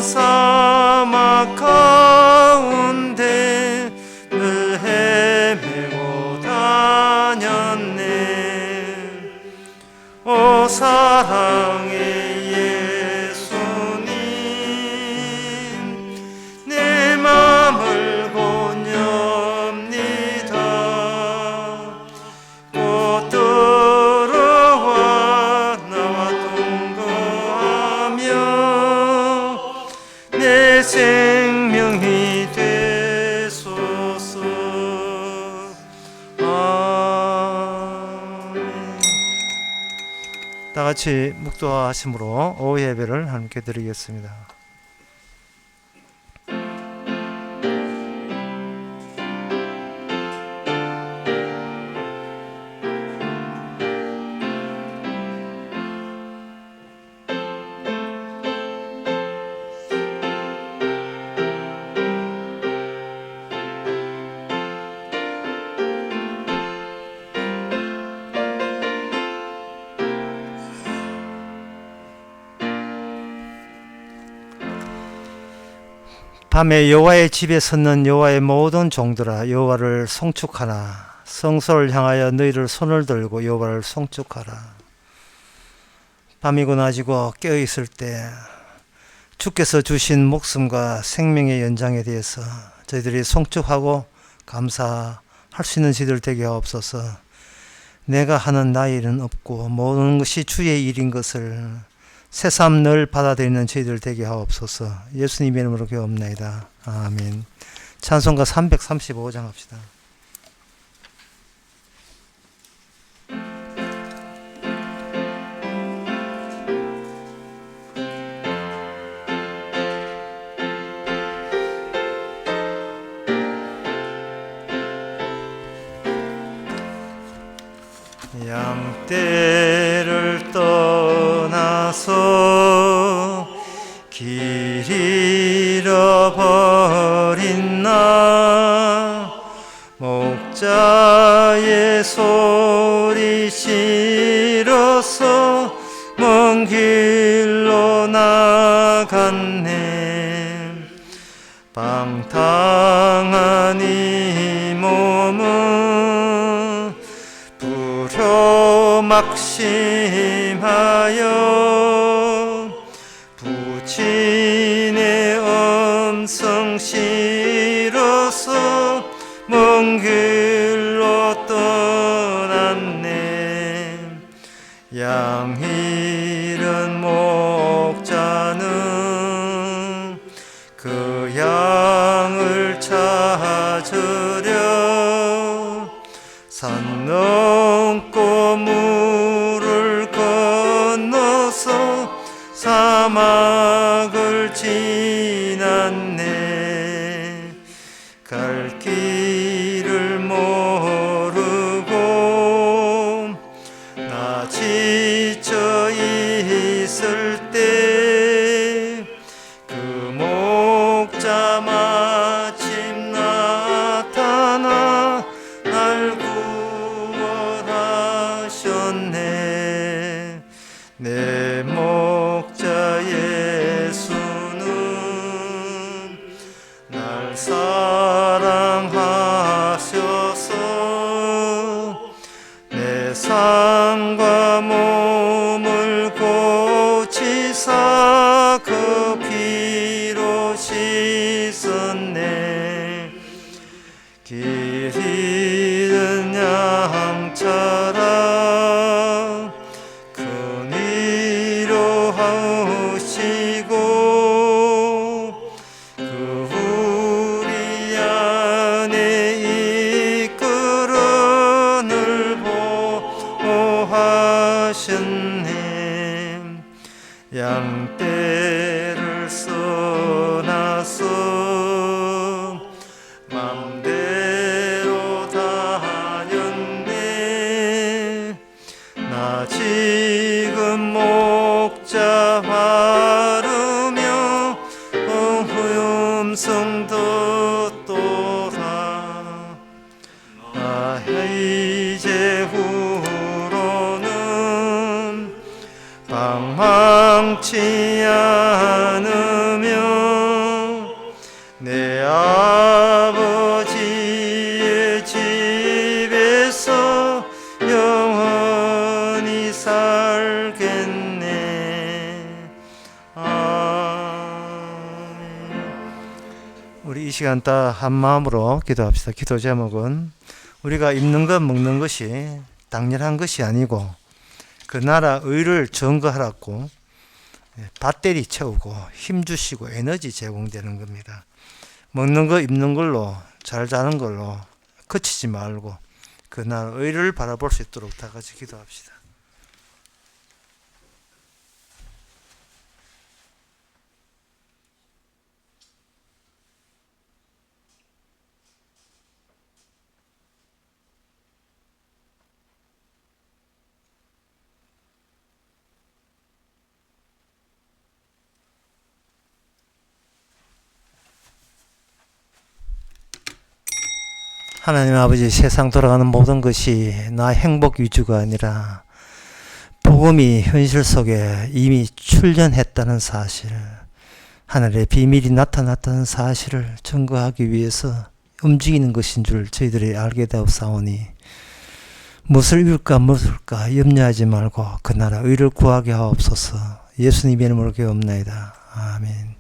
사막 가운데 늘 헤매고 다녔네. 오 사랑의 예수님, 내 맘을 곤엽니다. 곧 들어와 나와 동거하며 내 생명이 되소서. 아멘. 다 같이 묵도하심으로 오후 예배를 함께 드리겠습니다. 밤에 여호와의 집에 섰는 여호와의 모든 종들아, 여호와를 송축하라. 성소를 향하여 너희를 손을 들고 여호와를 송축하라. 밤이고 낮이고 깨어있을 때 주께서 주신 목숨과 생명의 연장에 대해서 저희들이 송축하고 감사할 수 있는 저희들 되게 하옵소서. 내가 하는 나의 일은 없고 모든 것이 주의 일인 것을 새삼 늘 받아들이는 저희들 되게 하옵소서. 예수님의 이름으로 기도합나이다. 아멘. 찬송가 335장 합시다. 양떼를 떠나서 길 잃어버린 나, 목자의 소리 싫어서 먼 길로 나갔네. 방탕한 이 몸은 막심하여 부친의 음성 싫어서 먼 길로 떠났네. 양 잃은 목자는 그 양을 찾으려 산 넘고 물을 건너서 사막을 지났네. 갈 길을 모르고 나 지쳐 있을 때 그 목자 마침 나타나 날 구원하셨네. 내 목자 예수는 날 사랑하셔서 내 삶과 몸을 고치사 그 피로 씻었네. 길 잃은 양처럼 큰 위로하시고 그 우리 안에 이끌어 늘 보호하셨네. 양떼를 써놔서 맘대로 다녔네. 나 지금 목자 바르며 음성 듣도다. 나 이제 후로는 방황치 않으며 우리 이 시간 다 한 마음으로 기도합시다. 기도 제목은 우리가 입는 것 먹는 것이 당연한 것이 아니고 그 나라 의를 증거하라고 배터리 채우고 힘 주시고 에너지 제공되는 겁니다. 먹는 거 입는 걸로 잘 자는 걸로 그치지 말고 그 나라 의를 바라볼 수 있도록 다 같이 기도합시다. 하나님 아버지, 세상 돌아가는 모든 것이 나 행복 위주가 아니라 복음이 현실 속에 이미 출현했다는 사실, 하늘의 비밀이 나타났다는 사실을 증거하기 위해서 움직이는 것인 줄 저희들이 알게 되었사오니 무엇을 입을까 무엇을까 염려하지 말고 그 나라 의를 구하게 하옵소서. 예수님의 이름으로 기도옵나이다. 아멘.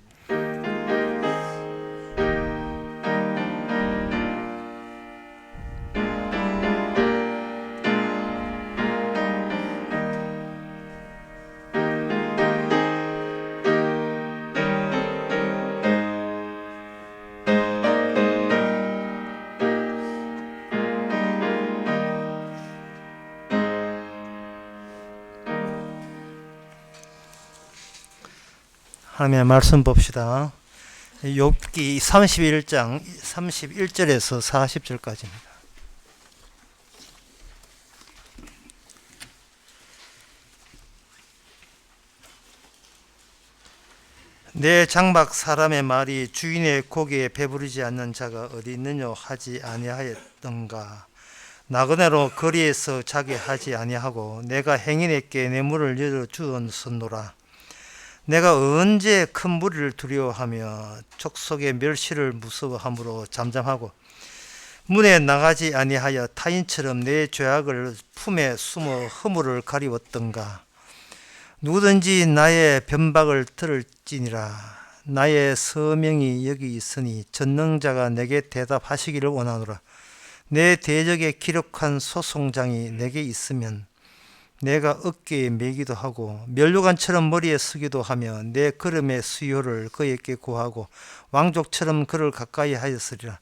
하나님의 말씀 봅시다. 욥기 31장 31절에서 40절까지입니다. 내 장막 사람의 말이 주인의 고기에 배부르지 않는 자가 어디 있느냐 하지 아니하였던가. 나그네로 거리에서 자게 하지 아니하고 내가 행인에게 내 문을 열어주었노라. 내가 언제 큰 무리를 두려워하며 족속의 멸시를 무서워함으로 잠잠하고 문에 나가지 아니하여 타인처럼 내 죄악을 품에 숨어 허물을 가리웠던가. 누구든지 나의 변박을 들을지니라. 나의 서명이 여기 있으니 전능자가 내게 대답하시기를 원하노라. 내 대적에 기록한 소송장이 내게 있으면 내가 어깨에 매기도 하고 면류관처럼 머리에 쓰기도 하며 내 걸음의 수요를 그에게 구하고 왕족처럼 그를 가까이 하였으리라.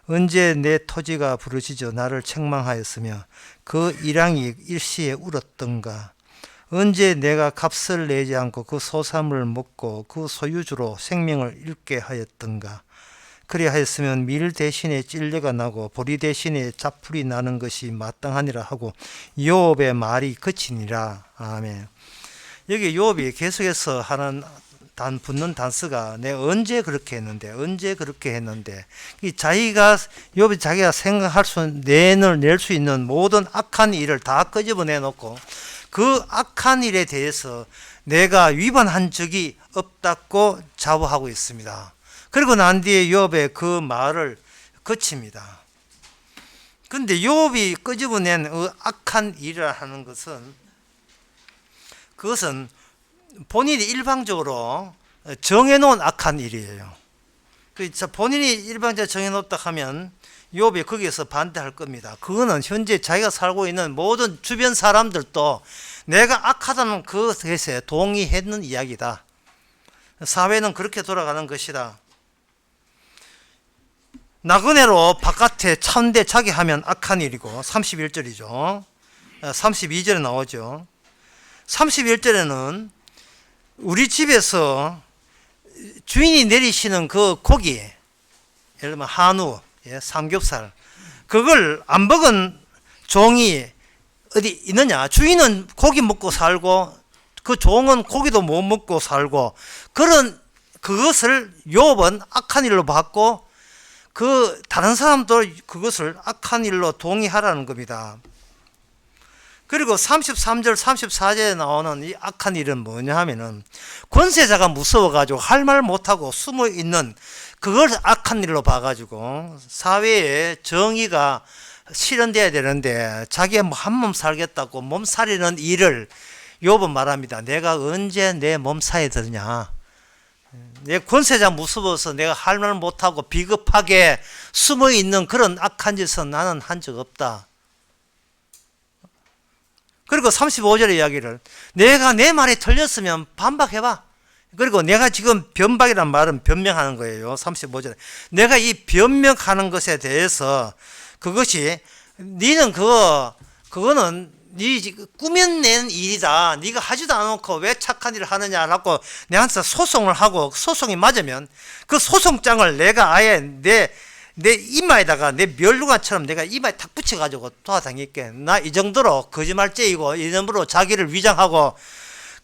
언제 내 토지가 부르짖어 나를 책망하였으며 그 일양이 일시에 울었던가. 언제 내가 값을 내지 않고 그 소산을 먹고 그 소유주로 생명을 잃게 하였던가. 그리하였으면 밀 대신에 찔레가 나고 보리 대신에 자풀이 나는 것이 마땅하니라 하고 욥의 말이 그치니라. 아멘. 여기 욥이 계속해서 하는 붙는 단서가 내가 언제 그렇게 했는데 욥이 자기가 생각할 수 낼 수 있는 모든 악한 일을 다 끄집어내 놓고 그 악한 일에 대해서 내가 위반한 적이 없다고 자부하고 있습니다. 그리고 난 뒤에 욥의 그 말을 그칩니다. 그런데 욥이 끄집어낸 악한 일이라 하는 그것은 본인이 일방적으로 정해놓은 악한 일이에요. 본인이 일방적으로 정해놓았다 하면 욥이 거기에서 반대할 겁니다. 그거는 현재 자기가 살고 있는 모든 주변 사람들도 내가 악하다는 그것에 동의했는 이야기다. 사회는 그렇게 돌아가는 것이다. 나그네로 바깥에 차운데 자게 하면 악한 일이고 31절이죠. 32절에 나오죠. 31절에는 우리 집에서 주인이 내리시는 그 고기, 예를 들면 한우, 삼겹살, 그걸 안 먹은 종이 어디 있느냐. 주인은 고기 먹고 살고 그 종은 고기도 못 먹고 살고, 그것을 욥은 악한 일로 봤고 다른 사람도 그것을 악한 일로 동의하라는 겁니다. 그리고 33절 34절에 나오는 이 악한 일은 뭐냐 하면은 권세자가 무서워가지고 할 말 못하고 숨어있는 그걸 악한 일로 봐가지고 사회에 정의가 실현돼야 되는데 자기가 한 몸 살겠다고 몸살이는 일을 욥은 말합니다. 내가 언제 내 몸살이 드냐. 내 권세자 무서워서 내가 할 말 못하고 비겁하게 숨어있는 그런 악한 짓은 나는 한 적 없다. 그리고 35절의 이야기를 내가 내 말이 틀렸으면 반박해봐. 그리고 내가 지금 변박이란 말은 변명하는 거예요. 35절에 내가 이 변명하는 것에 대해서 그것이 니는 그거는 네 꾸며낸 일이다. 네가 하지도 않고 왜 착한 일을 하느냐라고 내한테 소송을 하고 소송이 맞으면 그 소송장을 내가 아예 내 이마에다가 내 멸류관처럼 내가 이마에 탁 붙여가지고 도와다닐게. 나 이 정도로 거짓말쟁이고 이 정도로 자기를 위장하고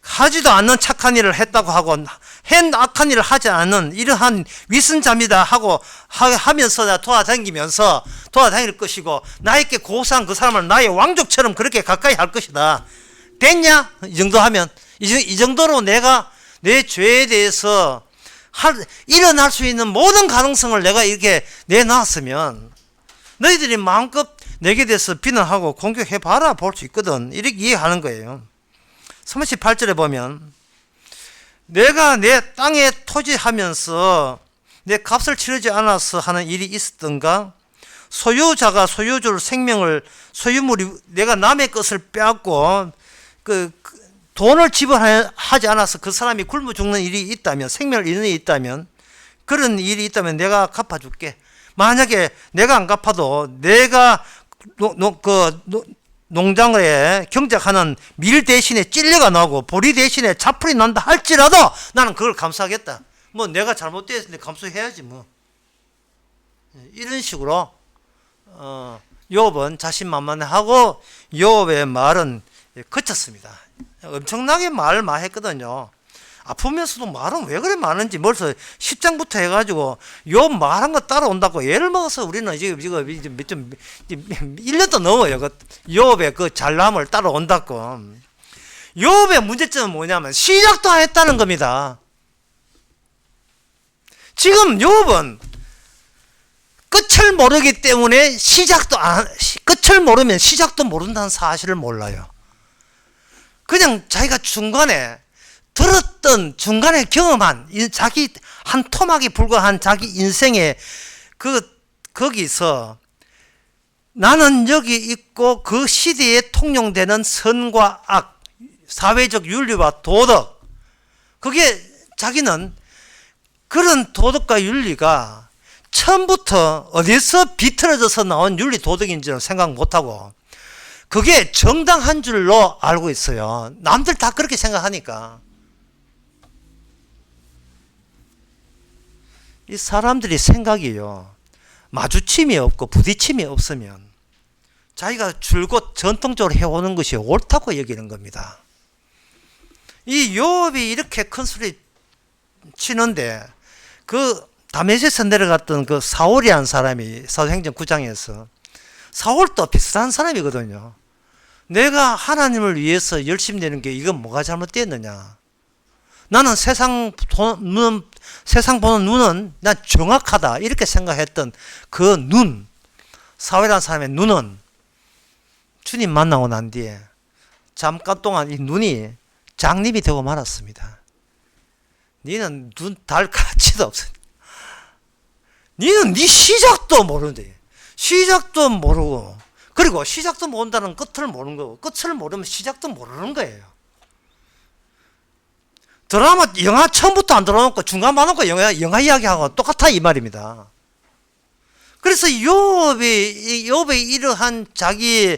하지도 않는 착한 일을 했다고 하고 한 악한 일을 하지 않는 이러한 위선자입니다 하고 하면서 내가 도와다닐 것이고 나에게 고사한 그 사람을 나의 왕족처럼 그렇게 가까이 할 것이다. 됐냐? 이 정도 하면 이 정도로 내가 내 죄에 대해서 일어날 수 있는 모든 가능성을 내가 이렇게 내놨으면 너희들이 마음껏 내게 대해서 비난하고 공격해봐라 볼 수 있거든. 이렇게 이해하는 거예요. 38절에 보면 내가 내 땅에 토지하면서 내 값을 치르지 않아서 하는 일이 있었던가? 소유자가 소유주를 생명을 소유물이 내가 남의 것을 빼앗고 그 돈을 지불하지 않아서 그 사람이 굶어 죽는 일이 있다면, 생명을 잃는 일이 있다면, 그런 일이 있다면 내가 갚아줄게. 만약에 내가 안 갚아도 내가 농장에 경작하는 밀 대신에 찔레가 나고 보리 대신에 자풀이 난다 할지라도 나는 그걸 감수하겠다. 뭐 내가 잘못되었는데 감수해야지 뭐. 이런 식으로 욥은 자신만만하고 욥의 말은 그쳤습니다. 엄청나게 말을 많이 했거든요. 아프면서도 말은 왜 그래 많은지 벌써 10장부터 해가지고 요 말한 거 따라온다고 예를 먹어서 우리는 지금 1년도 넘어요. 욥의 그 잘남을 따라온다고. 욥의 문제점은 뭐냐면 시작도 안 했다는 겁니다. 지금 욥은 끝을 모르기 때문에 끝을 모르면 시작도 모른다는 사실을 몰라요. 그냥 자기가 중간에 들었던 중간에 경험한 자기 한 토막이 불과한 자기 인생의 거기서 나는 여기 있고 그 시대에 통용되는 선과 악, 사회적 윤리와 도덕, 그게 자기는 그런 도덕과 윤리가 처음부터 어디서 비틀어져서 나온 윤리 도덕인지는 생각 못하고 그게 정당한 줄로 알고 있어요. 남들 다 그렇게 생각하니까. 이 사람들이 생각이요, 마주침이 없고 부딪힘이 없으면 자기가 줄곧 전통적으로 해오는 것이 옳다고 여기는 겁니다. 이 욥이 이렇게 큰 소리 치는데 그 다메섹에서 내려갔던 그 사울이라는 사람이 사도행전 9장에서 사울도 비슷한 사람이거든요. 내가 하나님을 위해서 열심히 되는 게 이건 뭐가 잘못됐느냐? 나는 세상 보는 눈은 난 정확하다 이렇게 생각했던 그 눈, 사울이라는 사람의 눈은 주님 만나고 난 뒤에 잠깐 동안 이 눈이 장님이 되고 말았습니다. 니는 눈 달 가치도 없어. 니는 네 시작도 모르는데, 시작도 모르고, 그리고 시작도 모른다는 끝을 모르는 거고, 끝을 모르면 시작도 모르는 거예요. 드라마, 영화 처음부터 안 들어놓고 중간 봐놓고 영화 이야기하고 똑같아 이 말입니다. 그래서 욥의 이러한 자기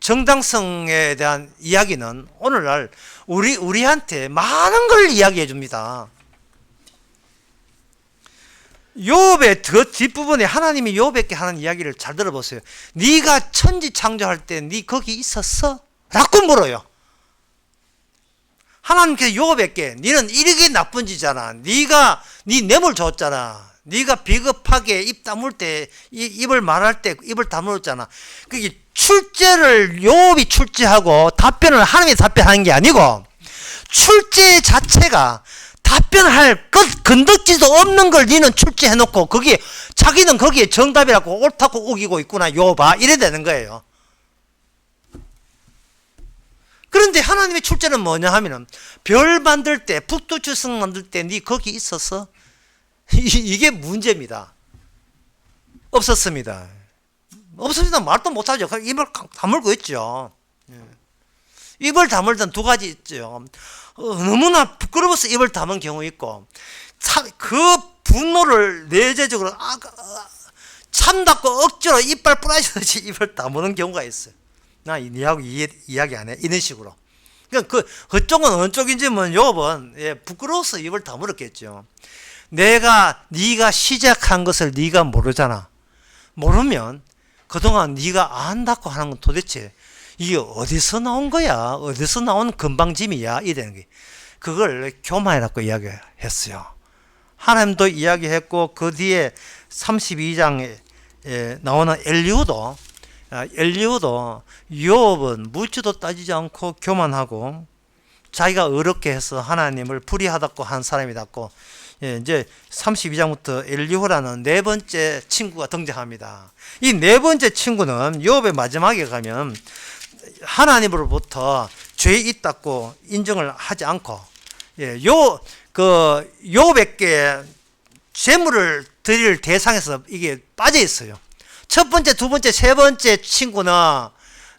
정당성에 대한 이야기는 오늘날 우리한테 많은 걸 이야기해 줍니다. 욥의 그 뒷부분에 하나님이 욥에게 하는 이야기를 잘 들어보세요. 네가 천지 창조할 때 네 거기 있었어? 라고 물어요. 하나님께서 욥에게 너는 이렇게 나쁜 짓이잖아. 네가 네 뇌물 줬잖아. 네가 비겁하게 입 다물 때 입을 말할 때 입을 다물었잖아. 그게 출제를 욥이 출제하고 답변을 하나님이 답변하는 게 아니고 출제 자체가 답변할 건덕지도 없는 걸 너는 출제해놓고 자기는 거기에 정답이라고 옳다고 우기고 있구나 욥아 이래 되는 거예요. 그런데 하나님의 출제는 뭐냐 하면은 별 만들 때, 북두칠성 만들 때 네 거기 있었어? 이게 문제입니다. 없었습니다. 없었습니다. 말도 못하죠. 입을 다물고 있죠. 입을 다물던 두 가지 있죠. 너무나 부끄러워서 입을 다문 경우 있고, 그 분노를 내재적으로 참닫고 억지로 이빨 뿌라지듯이 입을 다무는 경우가 있어요. 나 니하고 이야기 안 해. 이런 식으로. 그러니까 그쪽은 어느 쪽인지 욥은 부끄러워서 입을 다물었겠죠. 네가 시작한 것을 네가 모르잖아. 모르면 그동안 네가 안다고 하는 건 도대체 이게 어디서 나온 거야? 어디서 나온 건방짐이야? 이런 게. 그걸 교만이라고 이야기했어요. 하나님도 이야기했고, 그 뒤에 32장에 나오는 엘리후도 욥은 묻지도 따지지 않고 교만하고 자기가 어렵게 해서 하나님을 불의하다고 한 사람이다고, 이제 32장부터 엘리후라는 네 번째 친구가 등장합니다. 이 네 번째 친구는 욥의 마지막에 가면 하나님으로부터 죄 있다고 인정을 하지 않고, 욥에게 재물을 드릴 대상에서 이게 빠져 있어요. 첫 번째, 두 번째, 세 번째 친구는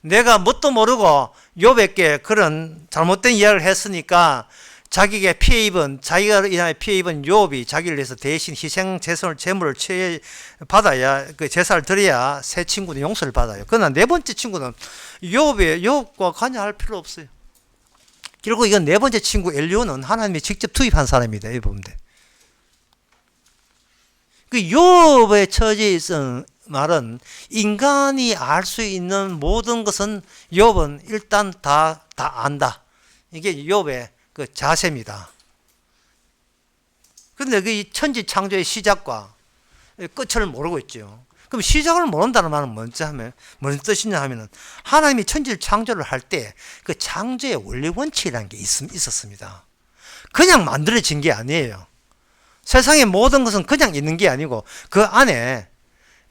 내가 뭣도 모르고 욥에게 그런 잘못된 이야기를 했으니까 자기가 피해 입은 욥이 자기를 위해서 대신 희생 재물을 받아야, 그 제사를 드려야 새 친구는 용서를 받아요. 그러나 네 번째 친구는 욥과 관여할 필요 없어요. 결국 이건 네 번째 친구 엘리후는 하나님이 직접 투입한 사람입니다. 이 보면 돼. 그 욥의 처지에 있은 말은 인간이 알 수 있는 모든 것은 욥은 일단 다 안다. 이게 욥의 그 자세입니다. 그런데 그 천지 창조의 시작과 끝을 모르고 있죠. 그럼 시작을 모른다는 말은 뭔 뜻이냐 하면은 하나님이 천지를 창조를 할 때 그 창조의 원리 원칙이라는 게 있었습니다. 그냥 만들어진 게 아니에요. 세상의 모든 것은 그냥 있는 게 아니고 그 안에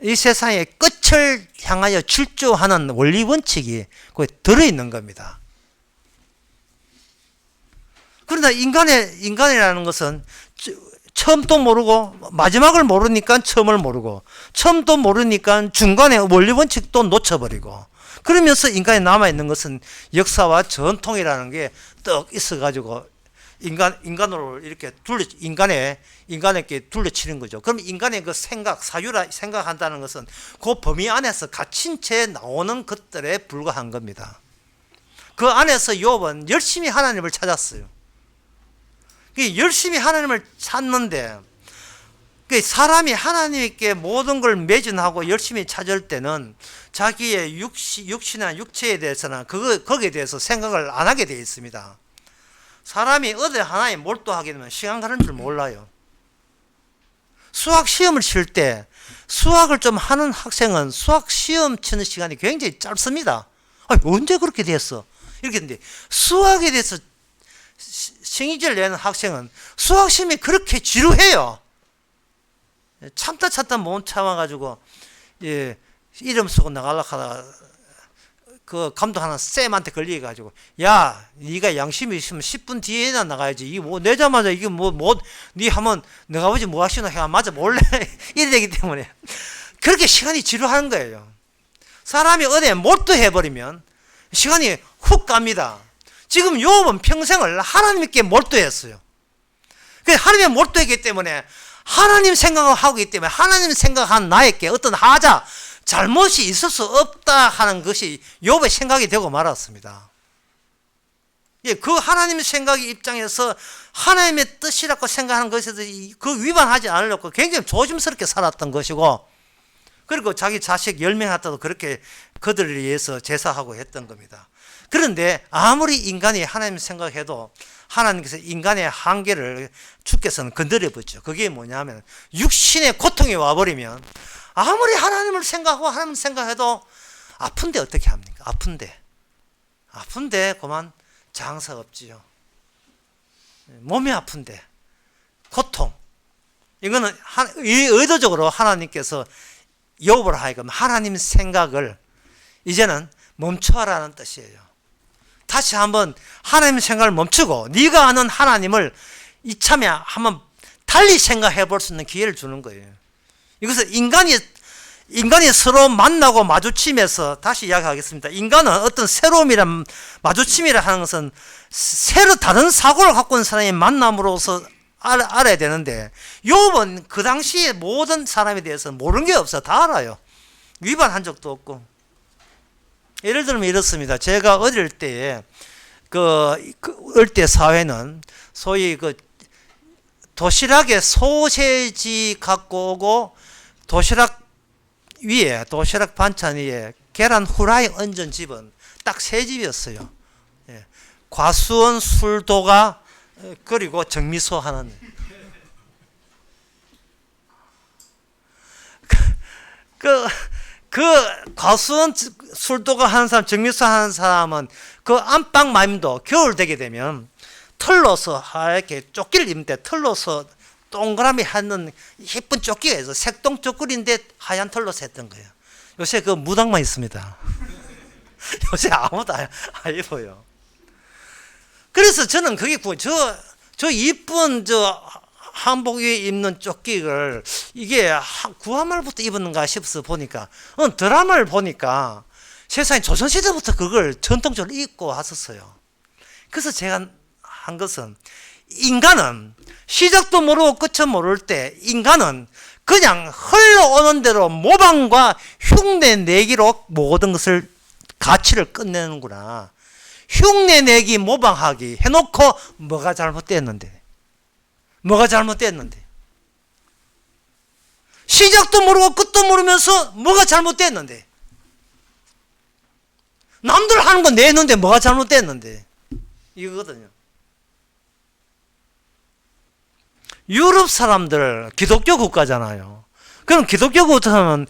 이 세상의 끝을 향하여 출조하는 원리 원칙이 거기 들어있는 겁니다. 그러나 인간이라는 것은 처음도 모르고 마지막을 모르니까 처음을 모르고 처음도 모르니까 중간에 원리 원칙도 놓쳐버리고, 그러면서 인간에 남아있는 것은 역사와 전통이라는 게 떡 있어가지고 인간으로 이렇게 인간에게 둘러치는 거죠. 그럼 인간의 그 생각한다는 것은 그 범위 안에서 갇힌 채 나오는 것들에 불과한 겁니다. 그 안에서 욥은 열심히 하나님을 찾았어요. 열심히 하나님을 찾는데, 사람이 하나님께 모든 걸 매진하고 열심히 찾을 때는 자기의 육신이나 육체에 대해서는 거기에 대해서 생각을 안 하게 되어 있습니다. 사람이 어디 하나에 몰두하게 되면 시간 가는 줄 몰라요. 수학 시험을 칠 때 수학을 좀 하는 학생은 수학 시험 치는 시간이 굉장히 짧습니다. 언제 그렇게 됐어? 이렇게 했는데, 수학에 대해서 성의를 내는 학생은 수학 시험이 그렇게 지루해요. 참다 못 참아가지고 이름 쓰고 나가려고 하다가 그 감독하는 쌤한테 걸려가지고, 야, 네가 양심이 있으면 10분 뒤에나 나가야지. 이게 내자마자 이게 네 하면 내가 아버지 뭐 하시나 해. 맞아, 몰래. 이래 되기 때문에. 그렇게 시간이 지루한 거예요. 사람이 어디에 몰두해버리면 시간이 훅 갑니다. 지금 욥은 평생을 하나님께 몰두했어요. 하나님께 몰두했기 때문에 하나님 생각을 하고 있기 때문에 하나님 생각한 나에게 어떤 하자, 잘못이 있을 수 없다 하는 것이 욥의 생각이 되고 말았습니다. 그 하나님의 생각의 입장에서 하나님의 뜻이라고 생각하는 것에서 그 위반하지 않으려고 굉장히 조심스럽게 살았던 것이고, 그리고 자기 자식 10명한테도 그렇게 그들을 위해서 제사하고 했던 겁니다. 그런데 아무리 인간이 하나님 생각해도 하나님께서 인간의 한계를 주께서는 건드려보죠. 그게 뭐냐면 육신의 고통이 와버리면 아무리 하나님을 생각하고 하나님을 생각해도 아픈데 어떻게 합니까? 아픈데 그만 장사 없지요. 몸이 아픈데 고통, 이거는 의도적으로 하나님께서 욥을 하여금 하나님 생각을 이제는 멈춰라는 뜻이에요. 다시 한번 하나님 생각을 멈추고 네가 아는 하나님을 이참에 한번 달리 생각해 볼 수 있는 기회를 주는 거예요. 이것은 인간이 서로 만나고 마주치면서, 다시 이야기하겠습니다. 인간은 어떤 새로움이란 마주침이라 하는 것은 새로 다른 사고를 갖고 있는 사람이 만남으로써 알아야 되는데, 욥은 그 당시에 모든 사람에 대해서 모르는 게 없어. 다 알아요. 위반한 적도 없고. 예를 들면 이렇습니다. 제가 어릴 때에 어릴 때 사회는 소위 도시락에 소세지 갖고 오고 도시락 반찬 위에 계란 후라이 얹은 집은 딱 세 집이었어요. 예. 과수원, 술도가, 그리고 정미소 하나는. 과수원, 술도가 하는 사람, 정미소 하는 사람은 그 안방 마임도 겨울 되게 되면 털로서 하얗게 조끼를 입는데 털로서 동그라미 하는 예쁜 조끼가 있어. 색동 조끼인데 하얀 털로 했던 거예요. 요새 그 무당만 있습니다. 요새 아무도 안 입어요. 그래서 저는 그게 저 이쁜 한복 위에 입는 조끼를 이게 구한말부터 입었는가 싶어서 보니까 드라마를 보니까 세상에 조선시대부터 그걸 전통적으로 입고 왔었어요. 그래서 제가 한 것은, 인간은 시작도 모르고 끝은 모를 때 인간은 그냥 흘러오는 대로 모방과 흉내 내기로 모든 것을 가치를 끝내는구나. 흉내 내기, 모방하기 해놓고 뭐가 잘못됐는데 시작도 모르고 끝도 모르면서 뭐가 잘못됐는데, 남들 하는 거 내는데 뭐가 잘못됐는데, 이거거든요. 유럽 사람들 기독교 국가잖아요. 그럼 기독교 국가면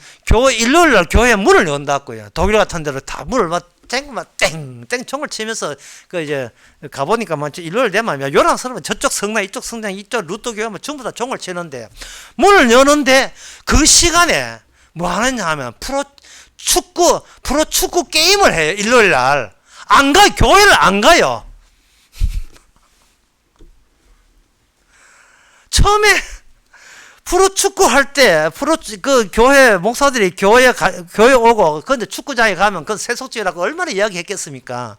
일요일날 교회 문을 연다고요. 독일 같은 데로 다 문을 땡 총을 치면서 이제 가보니까 일요일 되면 요랑 사람은 저쪽 성당 이쪽 루트 교회 전부 다 총을 치는데, 문을 여는데 그 시간에 뭐 하느냐 하면 프로축구 게임을 해요. 일요일날 교회를 안 가요. 처음에 프로축구 할 때 교회 목사들이 교회 오고, 근데 축구장에 가면 그 세속주의라고 얼마나 이야기했겠습니까?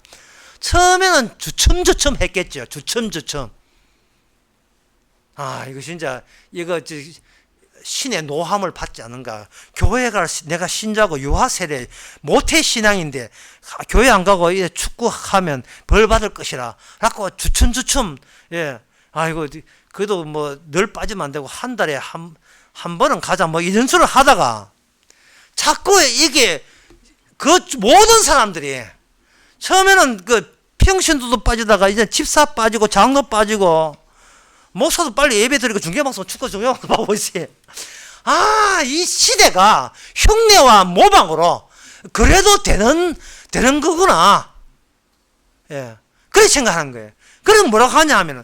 처음에는 주춤 했겠죠. 주춤. 이거 진짜 신의 노함을 받지 않는가. 교회가 내가 신자고 유아 세대 모태 신앙인데 교회 안 가고 이제 축구하면 벌 받을 것이라. 라고 주춤. 예. 아이고, 그래도 뭐 늘 빠지면 안 되고 한 달에 한 번은 가자 뭐 이런 소리를 하다가, 자꾸 이게 모든 사람들이 처음에는 평신도도 빠지다가 이제 집사 빠지고 장로 빠지고 목사도 빨리 예배 드리고 중계방송 축구 중계방송 보고 있어요. 이 시대가 흉내와 모방으로 그래도 되는 거구나. 예. 그렇게 생각하는 거예요. 그럼 뭐라고 하냐 하면은,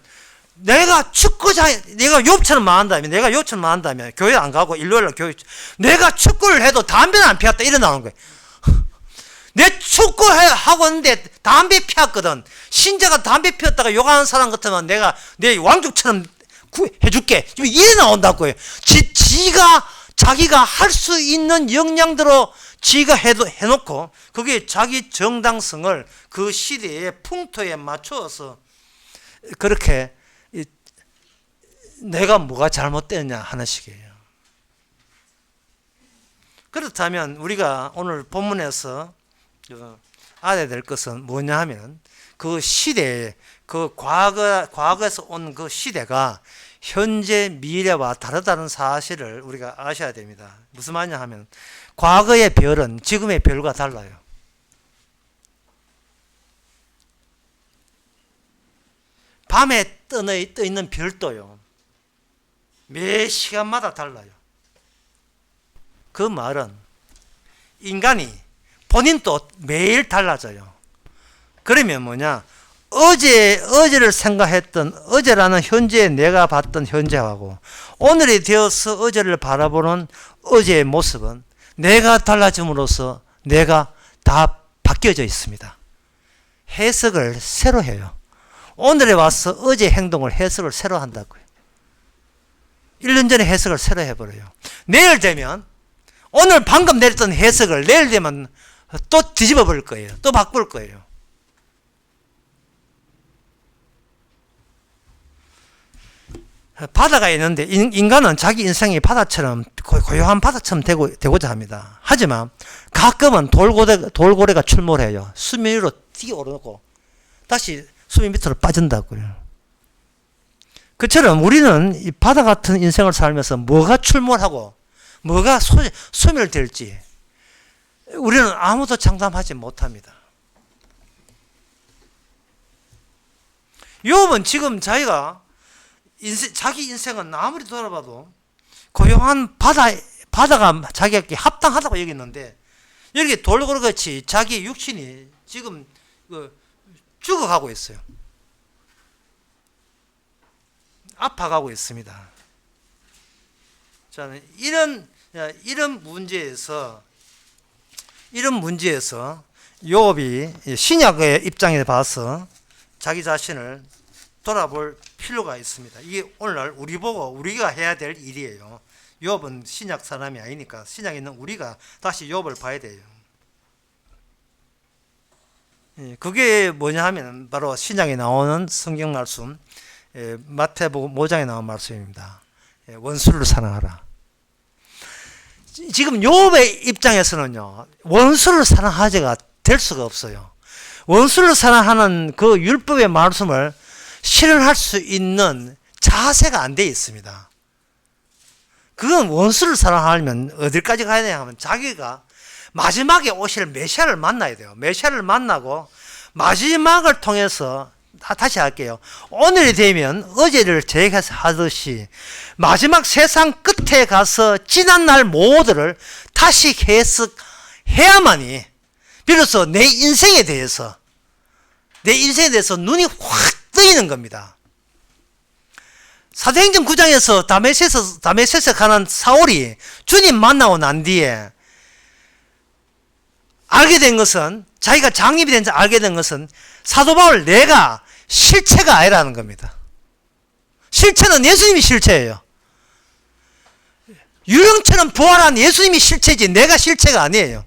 내가 욥처럼 망한다면 교회 안 가고 일요일날 교회, 내가 축구를 해도 담배는 안 피웠다 이래 나오는 거예요. 내 축구하고 있는데 담배 피웠거든. 신자가 담배 피웠다가 욕하는 사람 같으면 내가 내 왕족처럼 해줄게 이래 나온다고요. 자기가 할 수 있는 역량대로 지가 해놓고, 그게 자기 정당성을 그 시대의 풍토에 맞추어서 그렇게 내가 뭐가 잘못됐냐 하는 식이에요. 그렇다면 우리가 오늘 본문에서 알아야 될 것은 뭐냐 하면, 그 시대에 과거에서 온 그 시대가 현재 미래와 다르다는 사실을 우리가 아셔야 됩니다. 무슨 말이냐 하면, 과거의 별은 지금의 별과 달라요. 밤에 떠 있는 별도요, 매 시간마다 달라요. 그 말은 인간이 본인도 매일 달라져요. 그러면 뭐냐, 어제를 생각했던, 어제라는 현재에 내가 봤던 현재하고 오늘이 되어서 어제를 바라보는 어제의 모습은 내가 달라짐으로써 내가 다 바뀌어져 있습니다. 해석을 새로 해요. 오늘에 와서 어제 행동을 해석을 새로 한다고요. 1년 전에 해석을 새로 해버려요. 내일 되면 오늘 방금 내렸던 해석을 내일 되면 또 뒤집어 버릴 거예요. 또 바꿀 거예요. 바다가 있는데 인간은 자기 인생이 바다처럼 고요한 바다처럼 되고자 합니다. 하지만 가끔은 돌고래가 출몰해요. 수면 위로 뛰어오르고 다시 수면 밑으로 빠진다고요. 그처럼 우리는 이 바다 같은 인생을 살면서 뭐가 출몰하고 뭐가 소멸될지 우리는 아무도 장담하지 못합니다. 욥은 지금 자기가 자기 인생은 아무리 돌아봐도 고요한 바다가 자기에게 합당하다고 여겼는데 여기 돌고래같이 자기 육신이 지금 죽어가고 있어요. 아파가고 있습니다. 저는 이런 문제에서 욥이 신약의 입장에 봐서 자기 자신을 돌아볼 필요가 있습니다. 이게 오늘날 우리 보고 우리가 해야 될 일이에요. 욥은 신약 사람이 아니니까 신약에 있는 우리가 다시 욥을 봐야 돼요. 그게 뭐냐 하면 바로 신약에 나오는 성경 말씀 마태복음 5장에 나온 말씀입니다. 원수를 사랑하라. 지금 욥의 입장에서는요, 원수를 사랑하지가 될 수가 없어요. 원수를 사랑하는 그 율법의 말씀을 실현할 수 있는 자세가 안 돼 있습니다. 그건 원수를 사랑하려면 어디까지 가야 되냐 하면 자기가 마지막에 오실 메시아를 만나야 돼요. 메시아를 만나고 마지막을 통해서 다시 할게요. 오늘이 되면 어제를 재해하듯이 마지막 세상 끝에 가서 지난날 모두를 다시 해석해야만이 비로소 내 인생에 대해서 눈이 확 뜨이는 겁니다. 사도행전 9장에서 다메섹에 가는 사울이 주님 만나고 난 뒤에 알게 된 것은, 자기가 장립이 된 줄 알게 된 것은 사도 바울 내가 실체가 아니라는 겁니다. 실체는 예수님이 실체예요. 유령처럼 부활한 예수님이 실체지 내가 실체가 아니에요.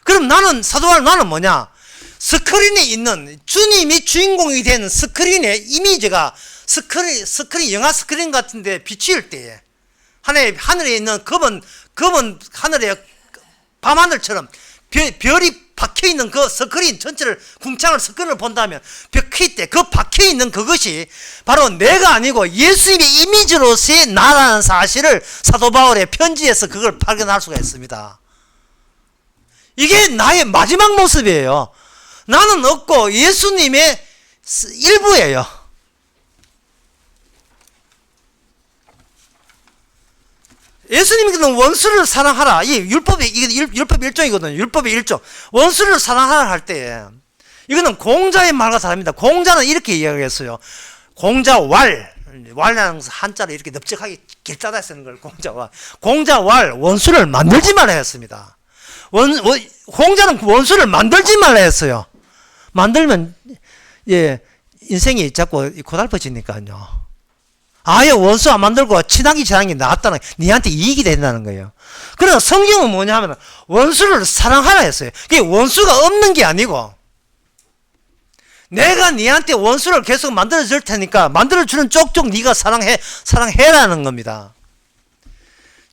그럼 사도 바울 나는 뭐냐? 스크린에 있는 주님이 주인공이 되는 스크린의 이미지가 스크린 영화 스크린 같은데 비추일 때에 하늘에 있는 검은 하늘에 밤하늘처럼 별이 박혀있는 그 스크린 전체를 궁창을 스크린을 본다면 박힐 때 그 박혀있는 그것이 바로 내가 아니고 예수님의 이미지로서의 나라는 사실을 사도 바울의 편지에서 그걸 발견할 수가 있습니다. 이게 나의 마지막 모습이에요. 나는 없고 예수님의 일부예요. 예수님께서는 원수를 사랑하라. 이게 율법의 일종이거든요. 율법의 일종. 원수를 사랑하라 할 때, 이거는 공자의 말과 다릅니다. 공자는 이렇게 이야기했어요. 왈이라는 것은 한자로 이렇게 넓적하게 길다다 쓰는 걸 공자왈, 원수를 만들지 말라 했습니다. 공자는 원수를 만들지 말라 했어요. 만들면, 인생이 자꾸 고달퍼지니까요. 아예 원수 안 만들고 친하게 지내는 게 낫다는, 니한테 이익이 된다는 거예요. 그러나 성경은 뭐냐 하면 원수를 사랑하라 했어요. 그게 원수가 없는 게 아니고 내가 니한테 원수를 계속 만들어줄 테니까 만들어주는 쪽쪽 네가 사랑해라는 겁니다.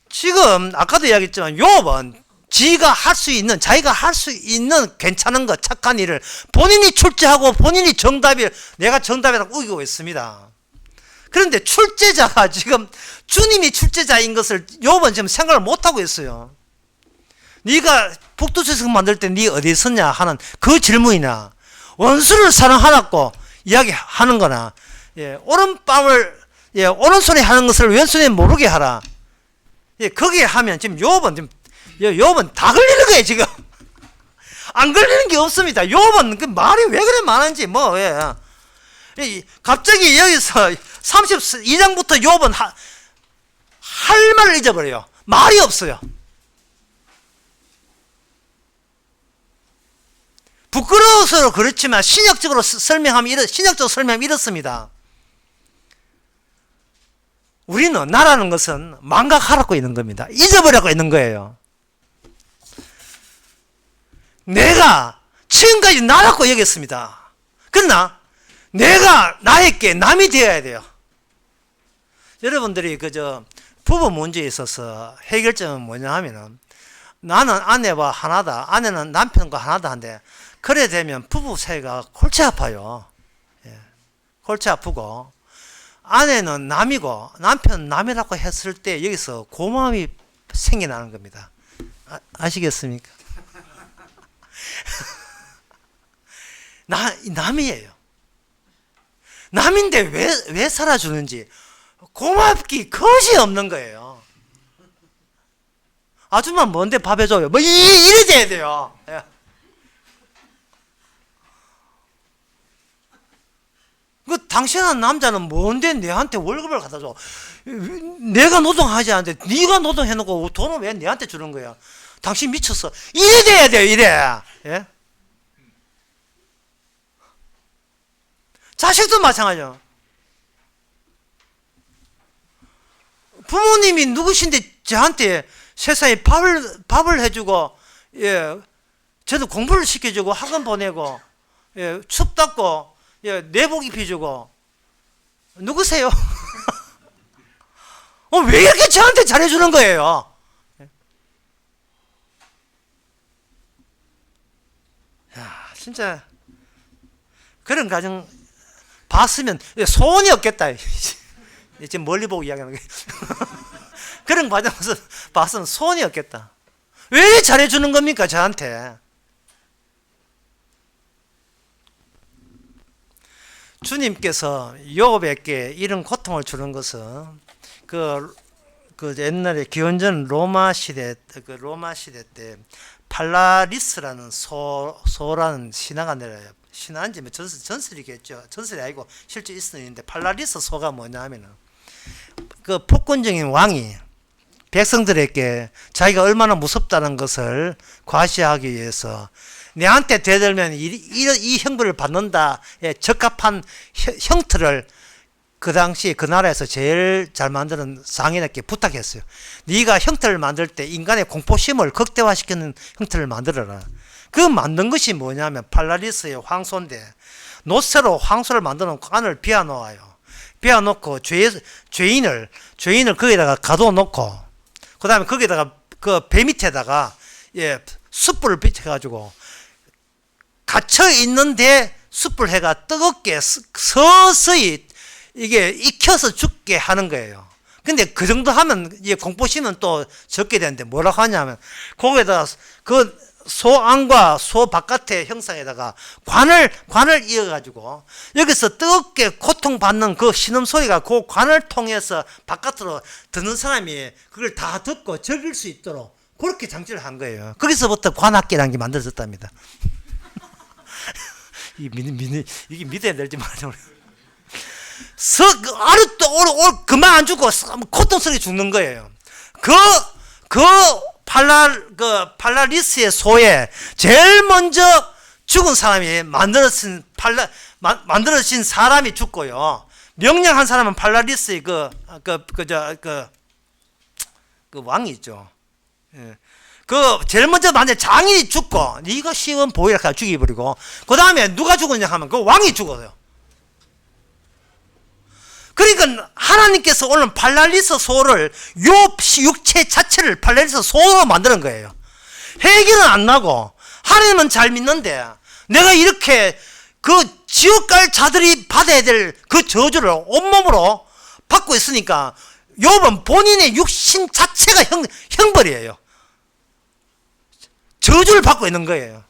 지금 아까도 이야기했지만 욥은 자기가 할 수 있는 괜찮은 것, 착한 일을 본인이 출제하고 본인이 내가 정답이라고 우기고 있습니다. 그런데 출제자가 지금 주님이 출제자인 것을 욥은 지금 생각을 못하고 있어요. 네가 북두칠성 만들 때 네 어디 있었냐 하는 그 질문이나 원수를 사랑하라고 이야기하는 거나 오른손에 하는 것을 왼손에 모르게 하라. 거기에 하면 지금 욥은 다 걸리는 거예요. 지금 안 걸리는 게 없습니다. 욥은 그 말이 왜 그래 많은지 갑자기 여기서 32장부터 욥은 할 말을 잊어버려요. 말이 없어요. 부끄러워서 그렇지만 신약적으로 설명하면 이렇습니다. 우리는 나라는 것은 망각하라고 있는 겁니다. 잊어버리고 있는 거예요. 내가 지금까지 나라고 여겼습니다. 그러나 내가 나에게 남이 되어야 돼요. 여러분들이 부부 문제에 있어서 해결점은 뭐냐 하면은 나는 아내와 하나다, 아내는 남편과 하나다 한데 그래 되면 부부 사이가 골치 아파요. 예. 골치 아프고 아내는 남이고 남편은 남이라고 했을 때 여기서 고마움이 생겨나는 겁니다. 아시겠습니까? 남이에요. 남인데 왜 살아주는지 고맙기 것이 없는 거예요. 아줌마 뭔데 밥 해줘요? 뭐 이래 돼야 돼요. 예. 당신은 남자는 뭔데 내한테 월급을 갖다 줘? 내가 노동하지 않는데 네가 노동해놓고 돈을 왜 내한테 주는 거야? 당신 미쳤어. 이래 돼야 돼요. 이래. 예? 자식도 마찬가지요. 부모님이 누구신데 저한테 세상에 밥을 해주고, 예, 저도 공부를 시켜주고 학원 보내고, 예, 춥답고, 예, 내복 입혀주고, 누구세요? 왜 이렇게 저한테 잘해주는 거예요? 야, 진짜 그런 가정 봤으면 소원이 없겠다. 지금 멀리 보고 이야기하는 게 그런 과정에서 봤으면 소원이 없겠다. 왜 잘해주는 겁니까 저한테? 주님께서 욥에게 이런 고통을 주는 것은 그 옛날에 기원전 로마 시대 때 팔라리스라는 소라는 신화가 내려요. 신화인지 뭐 전설이겠죠. 전설이 아니고 실제 있었는데 팔라리스 소가 뭐냐 하면은 그 폭군적인 왕이 백성들에게 자기가 얼마나 무섭다는 것을 과시하기 위해서 내한테 대들면 이 형벌을 받는다. 적합한 형틀을 그 당시 그 나라에서 제일 잘 만드는 상인에게 부탁했어요. 네가 형틀을 만들 때 인간의 공포심을 극대화시키는 형틀을 만들어라. 그 만든 것이 뭐냐면 팔라리스의 황소인데 노새로 황소를 만드는 관을 비워놓아요. 비워놓고 죄인을 거기다가 가둬놓고 그 다음에 거기다가 그 배 밑에다가 숯불을 비춰가지고 갇혀 있는데 숯불 해가 뜨겁게 서서히 이게 익혀서 죽게 하는 거예요. 근데 그 정도 하면 이제 공포심은 또 적게 되는데 뭐라고 하냐면 거기에다가 그 소 안과 소 바깥의 형상에다가 관을 이어가지고 여기서 뜨겁게 고통받는 그 신음소리가 그 관을 통해서 바깥으로 듣는 사람이 그걸 다 듣고 즐길 수 있도록 그렇게 장치를 한 거예요. 거기서부터 관악기라는 게 만들어졌답니다. 이게 믿어야 될지 말이야. 아르또 그만 안 죽고 고통스럽게 죽는 거예요. 팔라리스의 소에 제일 먼저 죽은 사람이 만들어진 사람이 죽고요. 명령한 사람은 팔라리스의 그 왕이 있죠. 그 제일 먼저 만든 장인이 죽고 네가 시원 보이라 죽여버리고 그 다음에 누가 죽었냐 하면 그 왕이 죽어요. 그러니까 하나님께서 오늘 팔라리스 소를 육체 자체를 팔라리스 소로 만드는 거예요. 해결은 안 나고 하나님은 잘 믿는데 내가 이렇게 그 지옥 갈 자들이 받아야 될 그 저주를 온몸으로 받고 있으니까 욥은 본인의 육신 자체가 형벌이에요. 저주를 받고 있는 거예요.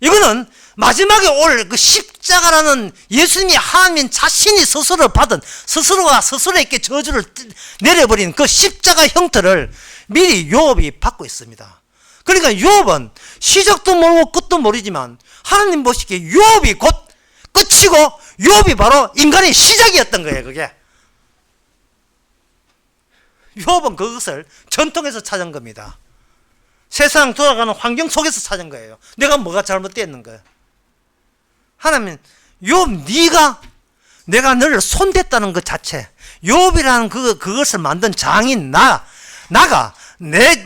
이거는 마지막에 올 그 십자가라는 예수님이 하나님 자신이 스스로가 스스로에게 저주를 내려버린 그 십자가 형태를 미리 욥이 받고 있습니다. 그러니까 욥은 시작도 모르고 끝도 모르지만 하나님 보시기에 욥이 곧 끝이고 욥이 바로 인간의 시작이었던 거예요. 그게 욥은 그것을 전통에서 찾은 겁니다. 세상 돌아가는 환경 속에서 찾은 거예요. 내가 뭐가 잘못됐는 거예요. 하나님, 욥 네가 내가 너를 손댔다는 것 자체, 욥이라는 그것을 만든 장인 나가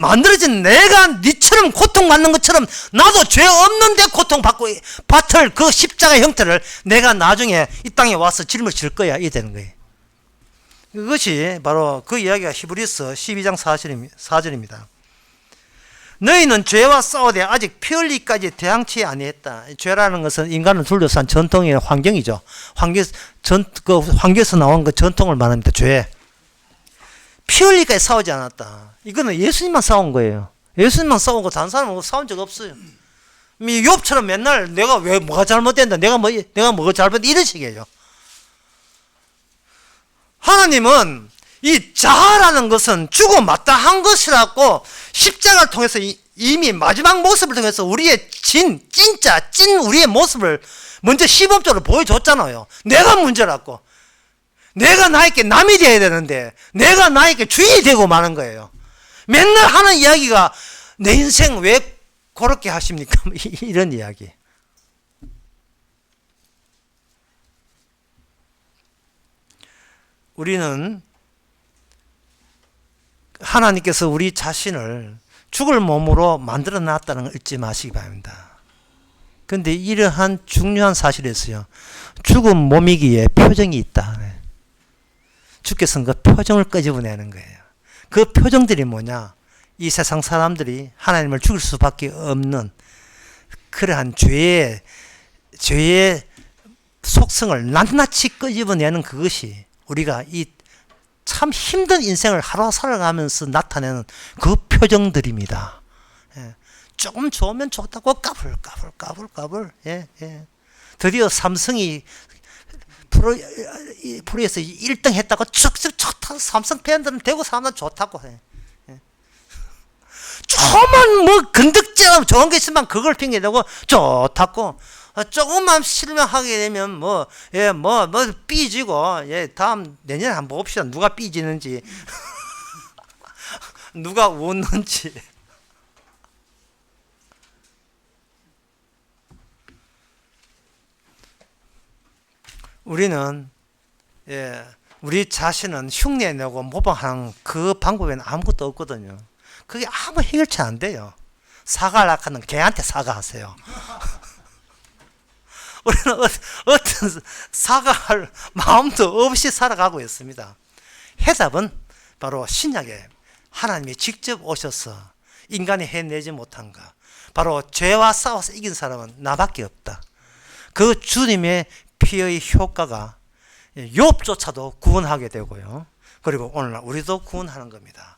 만들어진 내가 니처럼 고통받는 것처럼 나도 죄 없는데 고통받고 받을 그 십자가 형태를 내가 나중에 이 땅에 와서 짊어질 거야. 이게 되는 거예요. 그것이 바로 그 이야기가 히브리서 12장 4절입니다. 너희는 죄와 싸우되 아직 피 흘리기까지 대항치 아니했다. 죄라는 것은 인간을 둘러싼 전통의 환경이죠. 환경에서 나온 그 전통을 말합니다. 죄. 피 흘리기까지 싸우지 않았다. 이거는 예수님만 싸운 거예요. 예수님만 싸우고 다른 사람하고 싸운 적 없어요. 욥처럼 맨날 내가 왜 뭐가 잘못된다, 내가 뭐가 잘못된다 이런 식이에요. 하나님은 이 자아라는 것은 주고 마땅한 것이라고 십자가를 통해서 이미 마지막 모습을 통해서 우리의 진짜 우리의 모습을 먼저 시범적으로 보여줬잖아요. 내가 문제라고. 내가 나에게 남이 되어야 되는데 내가 나에게 주인이 되고 마는 거예요. 맨날 하는 이야기가 내 인생 왜 그렇게 하십니까? 이런 이야기. 우리는 하나님께서 우리 자신을 죽을 몸으로 만들어 놨다는 걸 잊지 마시기 바랍니다. 그런데 이러한 중요한 사실이 있어요. 죽은 몸이기에 표정이 있다. 주께서는 그 표정을 끄집어내는 거예요. 그 표정들이 뭐냐? 이 세상 사람들이 하나님을 죽일 수밖에 없는 그러한 죄의 속성을 낱낱이 끄집어내는 그것이 우리가 이 참 힘든 인생을 하루 살아가면서 나타내는 그 표정들입니다. 예. 조금 좋으면 좋다고 까불. 예. 드디어 삼성이 프로에서 1등 했다고 쭉쭉 좋다. 삼성 팬들은 대구 사람들은 좋다고 해. 예. 조금만 뭐 건덕지나 좋은 게 있으면 그걸 핑계대고 좋다고. 조금만 실망하게 되면 뭐 삐지고, 다음 내년에 한번 봅시다. 누가 삐지는지, 누가 웃는지. 우리는, 우리 자신은 흉내내고 모방하는 그 방법에는 아무것도 없거든요. 그게 아무 해결치 안 돼요. 사과하려고 하는 개한테 사과하세요. 우리는 어떤 사과할 마음도 없이 살아가고 있습니다. 해답은 바로 신약에 하나님이 직접 오셔서 인간이 해내지 못한 것, 바로 죄와 싸워서 이긴 사람은 나밖에 없다. 그 주님의 피의 효과가 욥조차도 구원하게 되고요. 그리고 오늘날 우리도 구원하는 겁니다.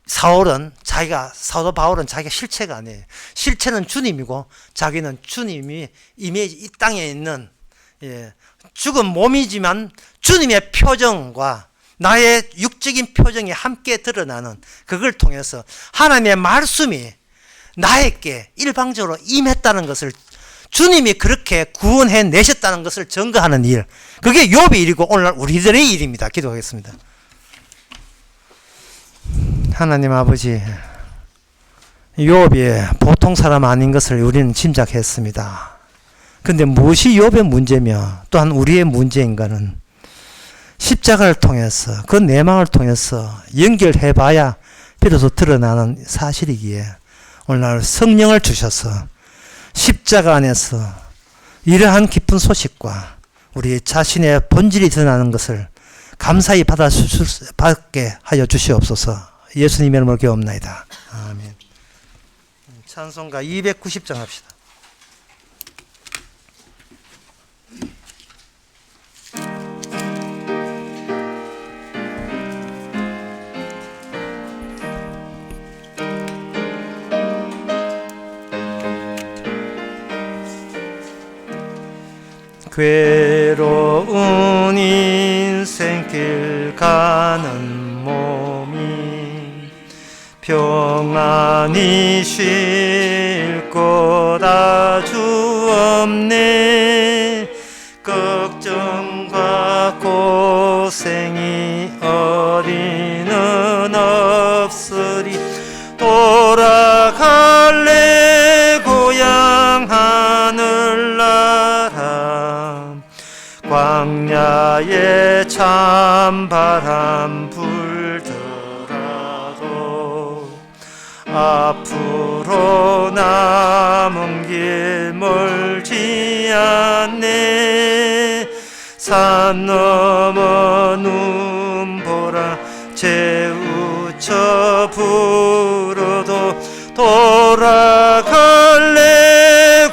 사도 바울은 자기가 실체가 아니에요. 실체는 주님이고 자기는 주님이 이미지 이 땅에 있는 죽은 몸이지만 주님의 표정과 나의 육적인 표정이 함께 드러나는 그걸 통해서 하나님의 말씀이 나에게 일방적으로 임했다는 것을, 주님이 그렇게 구원해 내셨다는 것을 증거하는 일, 그게 욥의 일이고 오늘날 우리들의 일입니다. 기도하겠습니다. 하나님 아버지, 욥이 보통 사람 아닌 것을 우리는 짐작했습니다. 그런데 무엇이 욥의 문제며 또한 우리의 문제인가는 십자가를 통해서, 그 내막을 통해서 연결해봐야 비로소 드러나는 사실이기에 오늘날 성령을 주셔서 십자가 안에서 이러한 기쁜 소식과 우리 자신의 본질이 드러나는 것을 감사히 받게 하여 주시옵소서. 예수님의 이름으로 기도합나이다. 아멘. 찬송가 290장 합시다. 괴로운 인생길 가는 몸이 평안히 쉴 곳 아주 없네. 걱정과 고생이 어디는 없으리. 돌아갈래 고향 하늘나라. 찬바람 불더라도 앞으로 남은 길 멀지 않네. 산 넘어 눈보라 재우쳐 불어도 돌아갈래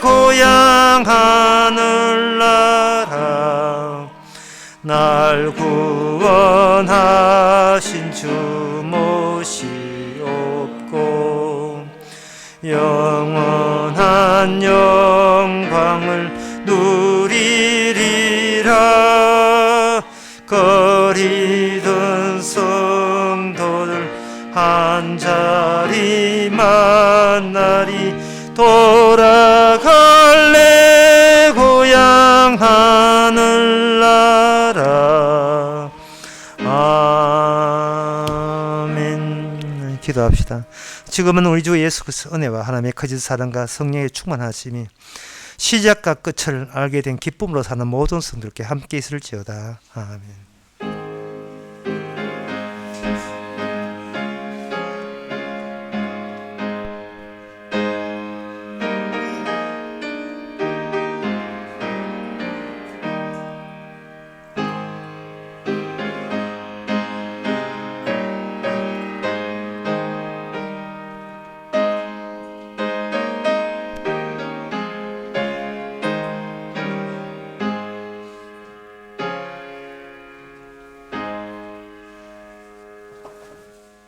고향 하늘나라. 날 구원하신 주 못이 없고 영원한 영광을 누리리라. 거리던 성도들 한자리 만나리. 돌아갈래 고향 하늘나라. 아멘. 기도합시다. 지금은 우리 주 예수 그리스도의 은혜와 하나님의 거짓 사랑과 성령의 충만하심이 시작과 끝을 알게 된 기쁨으로 사는 모든 성들께 함께 있을지어다. 아멘.